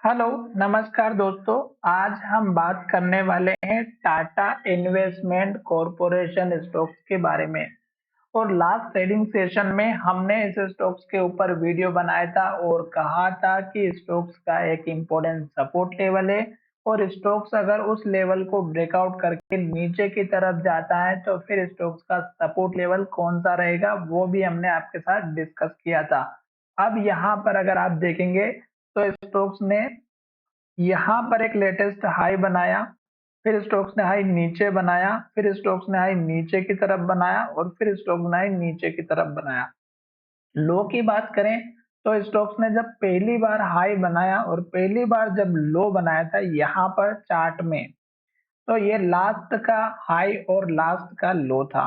Hello, नमस्कार दोस्तों। आज हम बात करने वाले हैं टाटा इन्वेस्टमेंट कॉरपोरेशन स्टॉक्स के बारे में। और लास्ट ट्रेडिंग सेशन में हमने इस स्टॉक्स के ऊपर वीडियो बनाया था और कहा था कि स्टॉक्स का एक इम्पोर्टेंट सपोर्ट लेवल है और स्टॉक्स अगर उस लेवल को ब्रेकआउट करके नीचे की तरफ जाता है तो फिर स्टॉक्स का सपोर्ट लेवल कौन सा रहेगा वो भी हमने आपके साथ डिस्कस किया था। अब यहाँ पर अगर आप देखेंगे तो स्टॉक्स ने यहाँ पर एक लेटेस्ट हाई बनाया, फिर स्टॉक्स ने हाई नीचे बनाया, फिर स्टॉक्स ने हाई नीचे की तरफ बनाया और फिर स्टॉक्स ने हाई नीचे की तरफ बनाया। लो की बात करें तो स्टॉक्स ने जब पहली बार हाई बनाया और पहली बार जब लो बनाया था यहाँ पर चार्ट में, तो ये लास्ट का हाई और लास्ट का लो था।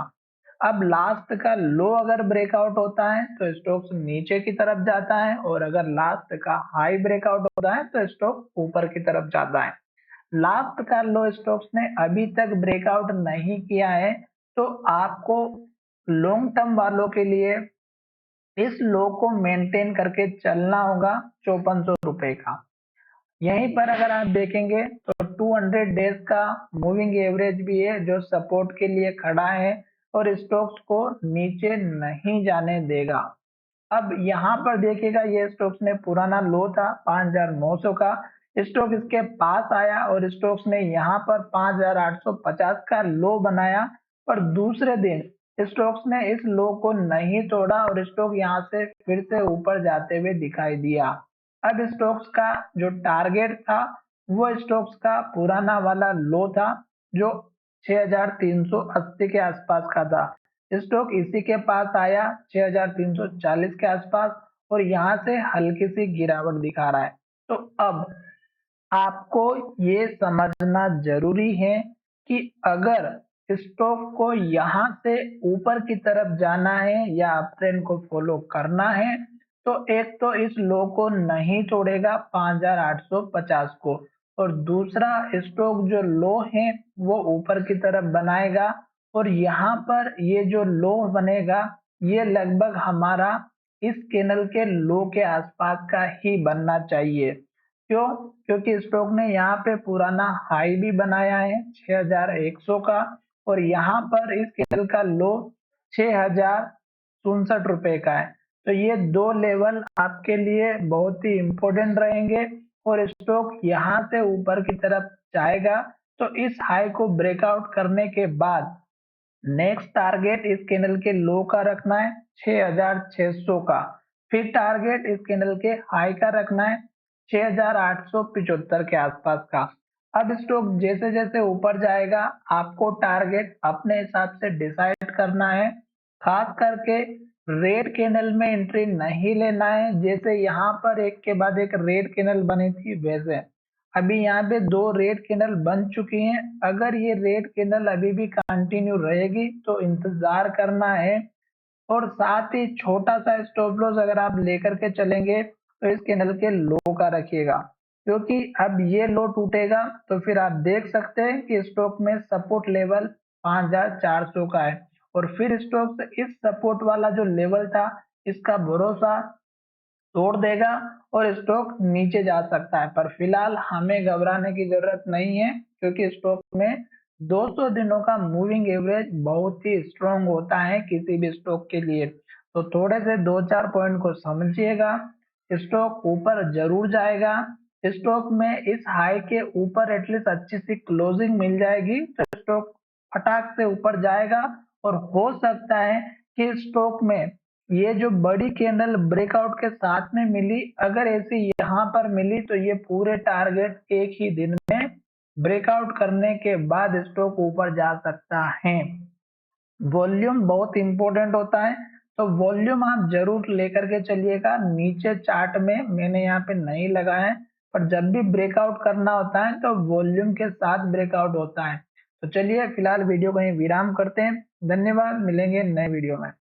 अब लास्ट का लो अगर ब्रेकआउट होता है तो स्टॉक्स नीचे की तरफ जाता है और अगर लास्ट का हाई ब्रेकआउट होता है तो स्टॉक ऊपर की तरफ जाता है। लास्ट का लो स्टॉक्स ने अभी तक ब्रेकआउट नहीं किया है, तो आपको लॉन्ग टर्म वालों के लिए इस लो को मेंटेन करके चलना होगा 5400 रुपए का। यहीं पर अगर आप देखेंगे तो 200 डेज का मूविंग एवरेज भी है जो सपोर्ट के लिए खड़ा है और स्टॉक्स को नीचे नहीं जाने देगा। अब यहाँ पर देखिएगा ये स्टॉक्स ने पुराना लो था 5900 का, स्टॉक इसके पास आया और स्टॉक्स ने यहाँ पर 5850 का लो बनाया और दूसरे दिन स्टॉक्स ने इस लो को नहीं तोड़ा और स्टॉक यहाँ से फिर से ऊपर जाते हुए दिखाई दिया। अब स्टॉक्स का जो टारगेट था वो स्टॉक्स का पुराना वाला लो था जो 6380 के आसपास का था। स्टॉक इसी के पास आया 6340 के आसपास और यहाँ से हल्की सी गिरावट दिखा रहा है। तो अब आपको ये समझना जरूरी है कि अगर स्टॉक को यहाँ से ऊपर की तरफ जाना है या अप ट्रेंड को फॉलो करना है तो एक तो इस लो को नहीं तोड़ेगा 5850 को और दूसरा स्टॉक जो लो है वो ऊपर की तरफ बनाएगा और यहाँ पर ये जो लो बनेगा ये लगभग हमारा इस कैनल के लो के आसपास का ही बनना चाहिए। क्यों? क्योंकि स्टॉक ने यहाँ पे पुराना हाई भी बनाया है 6100 का और यहाँ पर इस कैंडल का लो 6067 रुपए का है। तो ये दो लेवल आपके लिए बहुत ही इंपॉर्टेंट रहेंगे और स्टॉक यहाँ से ऊपर की तरफ जाएगा तो इस हाई को ब्रेकआउट करने के बाद नेक्स्ट टारगेट इस कैंडल के लो का रखना है 6600 का, फिर टारगेट इस कैंडल के हाई का रखना है 6875 के आसपास का। अब स्टॉक जैसे जैसे ऊपर जाएगा आपको टारगेट अपने हिसाब से डिसाइड करना है, खास करके रेड कैंडल में एंट्री नहीं लेना है। जैसे यहाँ पर एक के बाद एक रेड कैंडल बनी थी वैसे अभी यहाँ पे दो रेड कैंडल बन चुकी हैं। अगर ये रेड कैंडल अभी भी कंटिन्यू रहेगी तो इंतजार करना है और साथ ही छोटा सा स्टॉप लॉस अगर आप लेकर के चलेंगे तो इस कैंडल के लो का रखिएगा, क्योंकि अब ये लो टूटेगा तो फिर आप देख सकते हैं कि स्टॉक में सपोर्ट लेवल 5400 का है और फिर स्टॉक इस सपोर्ट वाला जो लेवल था इसका भरोसा तोड़ देगा और स्टॉक नीचे जा सकता है। पर फिलहाल हमें घबराने की जरूरत नहीं है क्योंकि स्टॉक में 200 दिनों का मूविंग एवरेज बहुत ही स्ट्रांग होता है किसी भी स्टॉक के लिए। तो थोड़े से दो चार पॉइंट को समझिएगा, स्टॉक ऊपर जरूर जाएगा। स्टॉक में इस हाई के ऊपर एटलीस्ट अच्छी सी क्लोजिंग मिल जाएगी तो स्टॉक फटाक से ऊपर जाएगा और हो सकता है कि स्टॉक में ये जो बड़ी कैंडल ब्रेकआउट के साथ में मिली, अगर ऐसी यहाँ पर मिली तो ये पूरे टारगेट एक ही दिन में ब्रेकआउट करने के बाद स्टॉक ऊपर जा सकता है। वॉल्यूम बहुत इंपॉर्टेंट होता है तो वॉल्यूम आप जरूर लेकर के चलिएगा। नीचे चार्ट में मैंने यहाँ पे नहीं लगाया है पर जब भी ब्रेकआउट करना होता है तो वॉल्यूम के साथ ब्रेकआउट होता है। तो चलिए फिलहाल वीडियो को यहीं विराम करते हैं। धन्यवाद, मिलेंगे नए वीडियो में।